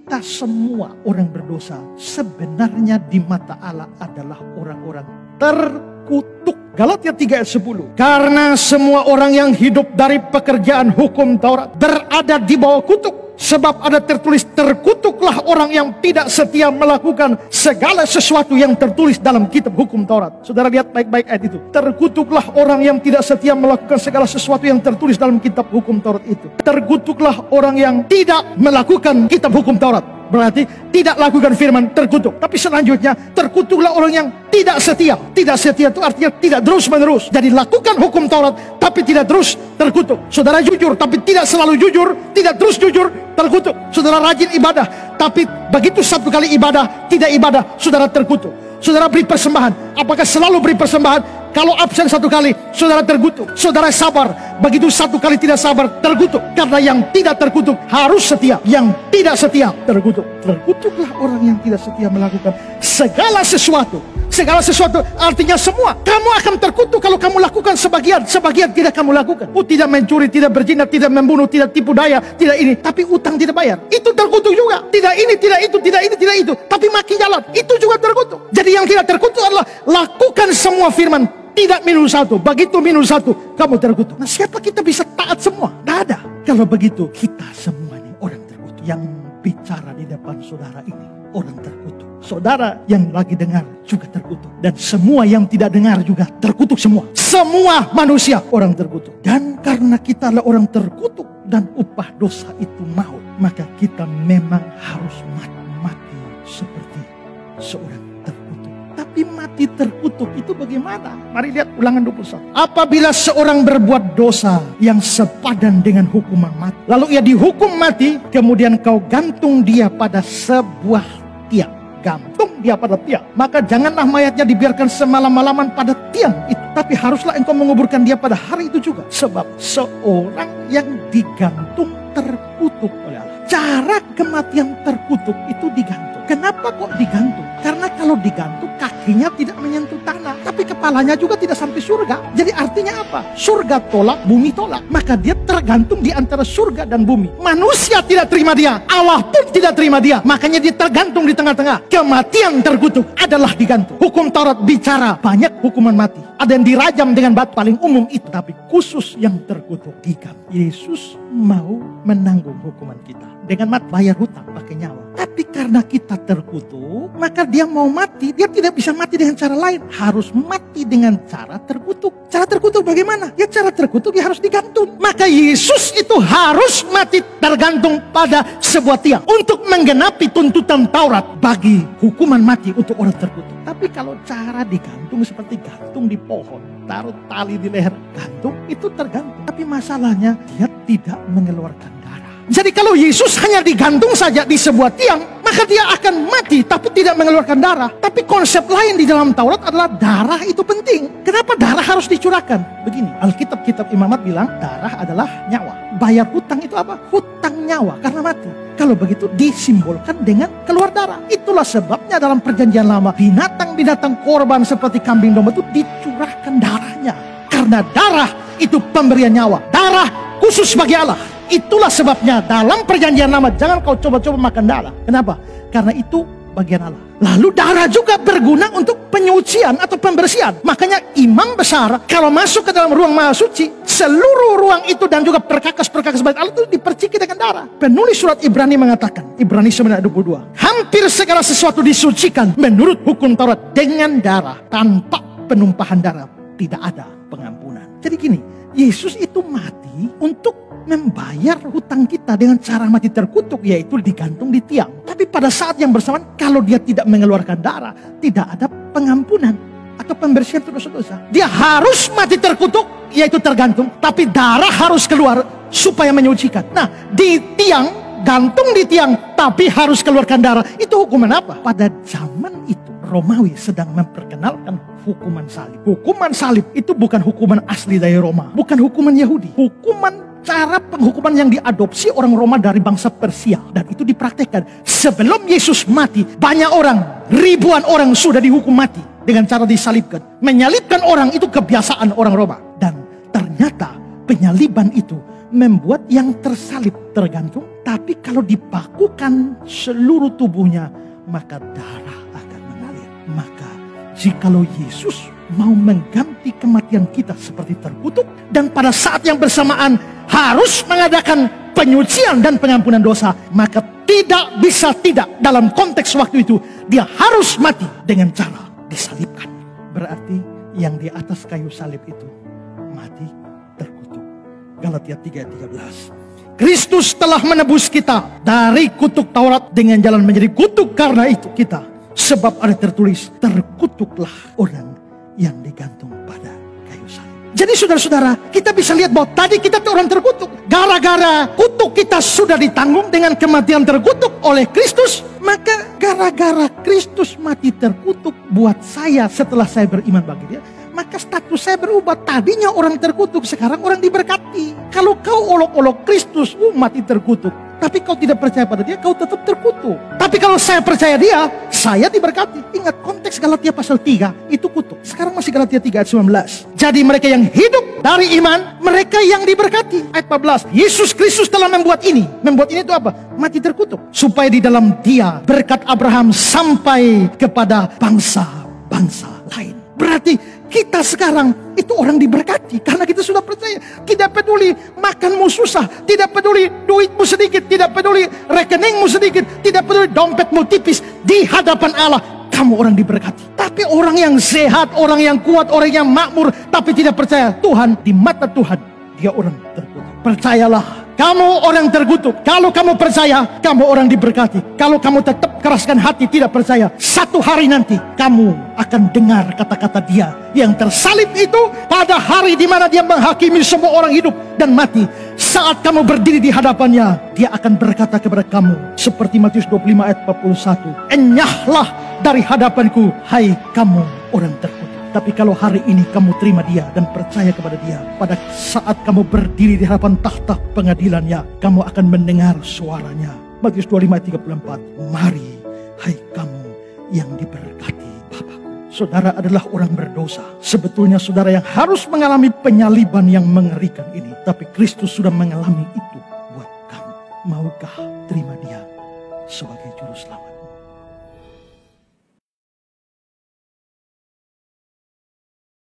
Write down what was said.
kita semua orang berdosa sebenarnya di mata Allah adalah orang-orang terkutuk. Galatia 3 ayat 10. Karena semua orang yang hidup dari pekerjaan hukum Taurat berada di bawah kutuk. Sebab ada tertulis, terkutuklah orang yang tidak setia melakukan segala sesuatu yang tertulis dalam kitab hukum Taurat. Saudara lihat baik-baik ayat itu. Terkutuklah orang yang tidak setia melakukan segala sesuatu yang tertulis dalam kitab hukum Taurat itu. Terkutuklah orang yang tidak melakukan kitab hukum Taurat. Berarti tidak lakukan firman, terkutuk. Tapi selanjutnya, terkutuklah orang yang tidak setia. Tidak setia itu artinya tidak terus menerus. Jadi lakukan hukum Taurat tapi tidak terus, terkutuk. Saudara jujur tapi tidak selalu jujur, tidak terus jujur, terkutuk. Saudara rajin ibadah tapi begitu satu kali ibadah tidak ibadah, saudara terkutuk. Saudara beri persembahan, apakah selalu beri persembahan? Kalau absen satu kali, saudara terkutuk. Saudara sabar, begitu satu kali tidak sabar, terkutuk. Karena yang tidak terkutuk harus setia, yang tidak setia terkutuk. Terkutuklah orang yang tidak setia melakukan segala sesuatu. Segala sesuatu artinya semua. Kamu akan terkutuk kalau kamu lakukan sebagian, sebagian tidak kamu lakukan. Tidak mencuri, tidak berzina, tidak membunuh, tidak tipu daya, tidak ini, tapi utang tidak bayar. Itu terkutuk juga. Tidak ini, tidak itu, tidak ini, tidak itu, tapi makin jalan. Itu juga terkutuk. Jadi yang tidak terkutuk adalah lakukan semua firman. Tidak minus satu, begitu minus satu kamu terkutuk. Nah, siapa kita bisa taat semua? Tidak ada. Kalau begitu kita semua ini orang terkutuk. Yang bicara di depan saudara ini orang terkutuk. Saudara yang lagi dengar juga terkutuk. Dan semua yang tidak dengar juga terkutuk semua. Semua manusia orang terkutuk. Dan karena kita adalah orang terkutuk dan upah dosa itu maut, maka kita memang harus mati seperti seorang terkutuk. Tapi mati terkutuk itu bagaimana? Mari lihat Ulangan 21. Apabila seorang berbuat dosa yang sepadan dengan hukuman mati, lalu ia dihukum mati, kemudian kau gantung dia pada sebuah tiang. Gantung dia pada tiang. Maka janganlah mayatnya dibiarkan semalam-malaman pada tiang itu, tapi haruslah engkau menguburkan dia pada hari itu juga. Sebab seorang yang digantung terkutuk oleh Allah. Cara kematian terkutuk itu digantung. Kenapa kok digantung? Karena kalau digantung kakinya tidak menyentuh tanah, tapi kepalanya juga tidak sampai surga. Jadi artinya apa? Surga tolak, bumi tolak. Maka dia tergantung di antara surga dan bumi. Manusia tidak terima dia, Allah pun tidak terima dia. Makanya dia tergantung di tengah-tengah. Kematian terkutuk adalah digantung. Hukum Taurat bicara banyak hukuman mati. Ada yang dirajam dengan batu, paling umum itu. Tapi khusus yang terkutuk digantung. Yesus mau menanggung hukuman kita dengan mati, bayar hutang pakai nyawa. Tapi karena kita terkutuk, maka dia mau mati, dia tidak bisa mati dengan cara lain. Harus mati dengan cara terkutuk. Cara terkutuk bagaimana? Ya cara terkutuk dia harus digantung. Maka Yesus itu harus mati tergantung pada sebuah tiang. Untuk menggenapi tuntutan Taurat bagi hukuman mati untuk orang terkutuk. Tapi kalau cara digantung seperti gantung di pohon, taruh tali di leher, gantung, itu tergantung. Tapi masalahnya dia tidak mengeluarkan darah. Jadi kalau Yesus hanya digantung saja di sebuah tiang, maka dia akan mati tapi tidak mengeluarkan darah. Tapi konsep lain di dalam Taurat adalah darah itu penting. Kenapa darah harus dicurahkan? Begini, Alkitab Imamat bilang darah adalah nyawa. Bayar hutang itu apa? Hutang nyawa karena mati. Kalau begitu disimbolkan dengan keluar darah. Itulah sebabnya dalam perjanjian lama binatang-binatang korban seperti kambing domba itu dicurahkan darahnya. Karena darah itu pemberian nyawa. Darah khusus bagi Allah. Itulah sebabnya dalam perjanjian lama jangan kau coba-coba makan darah. Kenapa? Karena itu bagian Allah. Lalu darah juga berguna untuk penyucian atau pembersihan. Makanya imam besar kalau masuk ke dalam ruang maha suci, seluruh ruang itu dan juga perkakas-perkakas bait Allah itu diperciki dengan darah. Penulis surat Ibrani mengatakan, Ibrani 9:22, hampir segala sesuatu disucikan menurut hukum Taurat dengan darah. Tanpa penumpahan darah tidak ada pengampunan. Jadi gini, Yesus itu mati untuk membayar hutang kita dengan cara mati terkutuk, yaitu digantung di tiang. Tapi pada saat yang bersamaan, kalau dia tidak mengeluarkan darah, tidak ada pengampunan atau pembersihan dosa-dosa. Dia harus mati terkutuk, yaitu tergantung, tapi darah harus keluar supaya menyucikan. Nah, di tiang, gantung di tiang, tapi harus keluarkan darah. Itu hukuman apa? Pada zaman itu Romawi sedang memperkenalkan hukuman salib. Hukuman salib itu bukan hukuman asli dari Roma, bukan hukuman Yahudi. Cara penghukuman yang diadopsi orang Roma dari bangsa Persia. Dan itu dipraktekkan. Sebelum Yesus mati, banyak orang, ribuan orang sudah dihukum mati dengan cara disalibkan. Menyalibkan orang itu kebiasaan orang Roma. Dan ternyata penyaliban itu membuat yang tersalib tergantung. Tapi kalau dipakukan seluruh tubuhnya, maka darah akan mengalir. Maka jikalau Yesus mau mengganti kematian kita seperti terkutuk, dan pada saat yang bersamaan harus mengadakan penyucian dan pengampunan dosa, maka tidak bisa tidak dalam konteks waktu itu dia harus mati dengan cara disalibkan. Berarti yang di atas kayu salib itu mati terkutuk. Galatia 3:13. Kristus telah menebus kita dari kutuk Taurat dengan jalan menjadi kutuk karena itu kita. Sebab ada tertulis, terkutuklah orang yang digantung pada kayu salib. Jadi saudara-saudara, kita bisa lihat bahwa tadi kita tuh orang terkutuk. Gara-gara kutuk kita sudah ditanggung dengan kematian terkutuk oleh Kristus. Maka gara-gara Kristus mati terkutuk buat saya setelah saya beriman bagi dia, maka status saya berubah. Tadinya orang terkutuk, sekarang orang diberkati. Kalau kau olok-olok Kristus, mati terkutuk. Tapi kau tidak percaya pada dia, kau tetap terkutuk. Tapi kalau saya percaya dia, saya diberkati. Ingat konteks Galatia pasal 3, itu kutuk. Sekarang masih Galatia 3 ayat 19. Jadi mereka yang hidup dari iman, mereka yang diberkati. Ayat 14, Yesus Kristus telah membuat ini. Membuat ini itu apa? Mati terkutuk. Supaya di dalam dia berkat Abraham sampai kepada bangsa-bangsa lain. Berarti kita sekarang itu orang diberkati karena kita sudah percaya. Tidak peduli makanmu susah, tidak peduli duitmu sedikit, tidak peduli rekeningmu sedikit, tidak peduli dompetmu tipis. Di hadapan Allah kamu orang diberkati. Tapi orang yang sehat, orang yang kuat, orang yang makmur tapi tidak percaya Tuhan, di mata Tuhan dia orang terkutuk. Percayalah, kamu orang terkutuk. Kalau kamu percaya, kamu orang diberkati. Kalau kamu tetap keraskan hati tidak percaya, satu hari nanti kamu akan dengar kata-kata dia yang tersalib itu pada hari di mana dia menghakimi semua orang hidup dan mati. Saat kamu berdiri di hadapannya, dia akan berkata kepada kamu seperti Matius 25 ayat 41, enyahlah dari hadapanku, hai kamu orang terkutuk. Tapi kalau hari ini kamu terima dia dan percaya kepada dia, pada saat kamu berdiri di hadapan tahta pengadilannya, kamu akan mendengar suaranya. Matius 25 ayat 34, mari hai kamu yang diberkati Bapakku. Saudara adalah orang berdosa. Sebetulnya saudara yang harus mengalami penyaliban yang mengerikan ini. Tapi Kristus sudah mengalami itu buat kamu. Maukah terima dia sebagai juru selamat?